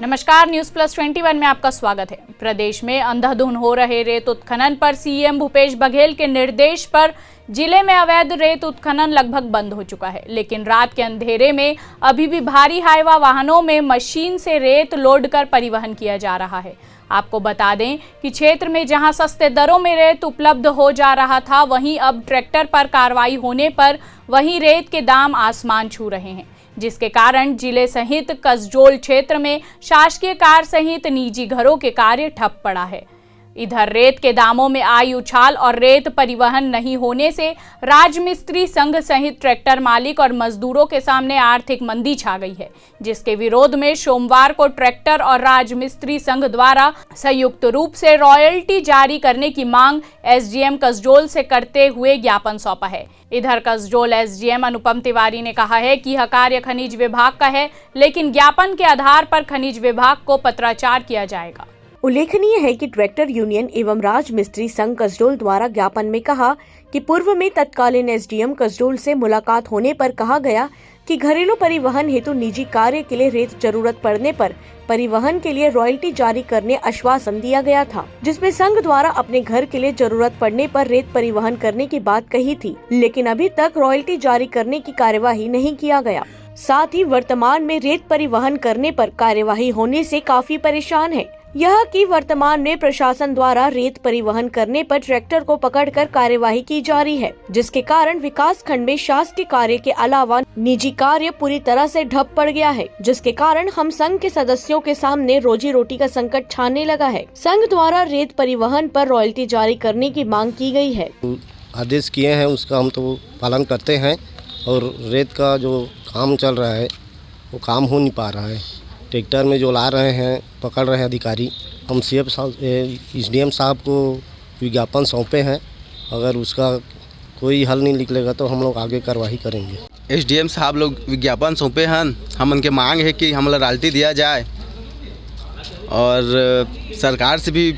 नमस्कार, news plus 21 में आपका स्वागत है। प्रदेश में अंधाधुंध हो रहे रेत उत्खनन पर सीएम भूपेश बघेल के निर्देश पर जिले में अवैध रेत उत्खनन लगभग बंद हो चुका है, लेकिन रात के अंधेरे में अभी भी भारी हाईवा वाहनों में मशीन से रेत लोड कर परिवहन किया जा रहा है। आपको बता दें कि क्षेत्र में जहां सस्ते दरों में रेत उपलब्ध हो जा रहा था, वहीं अब ट्रैक्टर पर कार्रवाई होने पर वहीं रेत के दाम आसमान छू रहे हैं, जिसके कारण जिले सहित कसडोल क्षेत्र में शासकीय कार सहित निजी घरों के कार्य ठप पड़ा है। इधर रेत के दामों में आई उछाल और रेत परिवहन नहीं होने से राजमिस्त्री संघ सहित ट्रैक्टर मालिक और मजदूरों के सामने आर्थिक मंदी छा गई है, जिसके विरोध में सोमवार को ट्रैक्टर और राजमिस्त्री संघ द्वारा संयुक्त रूप से रॉयल्टी जारी करने की मांग एसडीएम कसडोल से करते हुए ज्ञापन सौंपा है। इधर कसडोल एसडीएम अनुपम तिवारी ने कहा है कि यह कार्य खनिज विभाग का है, लेकिन ज्ञापन के आधार पर खनिज विभाग को पत्राचार किया जाएगा। उल्लेखनीय है कि ट्रैक्टर यूनियन एवं राज मिस्त्री संघ कसडोल द्वारा ज्ञापन में कहा कि पूर्व में तत्कालीन एसडीएम कसडोल से मुलाकात होने पर कहा गया कि घरेलू परिवहन हेतु निजी कार्य के लिए रेत जरूरत पड़ने पर परिवहन के लिए रॉयल्टी जारी करने आश्वासन दिया गया था, जिसमें संघ द्वारा अपने घर के लिए जरूरत पड़ने पर रेत परिवहन करने की बात कही थी, लेकिन अभी तक रॉयल्टी जारी करने की कार्यवाही नहीं किया गया। साथ ही वर्तमान में रेत परिवहन करने पर कार्यवाही होने से काफी परेशान है। यह कि वर्तमान में प्रशासन द्वारा रेत परिवहन करने पर ट्रैक्टर को पकड़कर कार्यवाही की जा रही है, जिसके कारण विकास खंड में शासकीय कार्य के अलावा निजी कार्य पूरी तरह से ठप पड़ गया है, जिसके कारण हम संघ के सदस्यों के सामने रोजी रोटी का संकट छाने लगा है। संघ द्वारा रेत परिवहन पर रॉयल्टी जारी करने की मांग की गई है। आदेश किए हैं उसका हम तो पालन करते हैं, और रेत का जो काम चल रहा है वो काम हो नहीं पा रहा है। ट्रैक्टर में जो ला रहे हैं, पकड़ रहे हैं अधिकारी। हम सीएम साहब एसडीएम साहब को विज्ञापन सौंपे हैं, अगर उसका कोई हल नहीं निकलेगा तो हम लोग आगे कार्रवाई करेंगे। एसडीएम साहब लोग विज्ञापन सौंपे हैं, हम उनके मांग है कि हमें रॉयल्टी दिया जाए, और सरकार से भी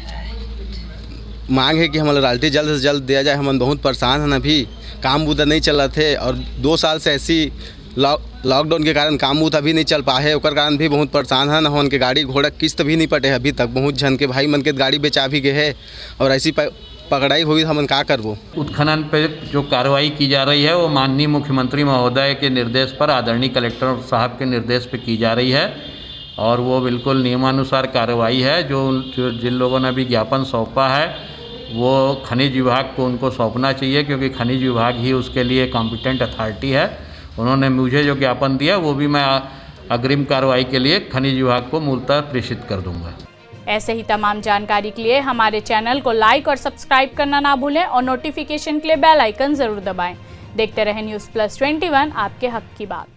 मांग है कि हमें रॉयल्टी जल्द से जल्द दिया जाए। हम बहुत परेशान हैं, अभी काम बूता नहीं चल रहे थे, और 2 साल से ऐसी लॉकडाउन के कारण काम बूता भी नहीं चल पाए है, ओकर कारण भी बहुत परेशान है। हम उनके गाड़ी घोड़ा किस्त भी नहीं पटे है अभी तक। बहुत जन के भाई मन के गाड़ी बेचा भी गए है, और ऐसी पकड़ाई हुई हम क्या करबो। उत्खनन पे जो कार्रवाई की जा रही है वो माननीय मुख्यमंत्री महोदय के निर्देश पर, आदरणीय कलेक्टर साहब के निर्देश पर की जा रही है, और वो बिल्कुल नियमानुसार कार्रवाई है। जो जिन लोगों ने अभी ज्ञापन सौंपा है वो खनिज विभाग को उनको सौंपना चाहिए, क्योंकि खनिज विभाग ही उसके लिए कॉम्पिटेंट अथॉरिटी है। उन्होंने मुझे जो ज्ञापन दिया वो भी मैं अग्रिम कार्रवाई के लिए खनिज विभाग को मूलतः प्रेषित कर दूंगा। ऐसे ही तमाम जानकारी के लिए हमारे चैनल को लाइक और सब्सक्राइब करना ना भूलें, और नोटिफिकेशन के लिए बेल आइकन जरूर दबाएं। देखते रहें न्यूज़ प्लस 21, आपके हक की बात।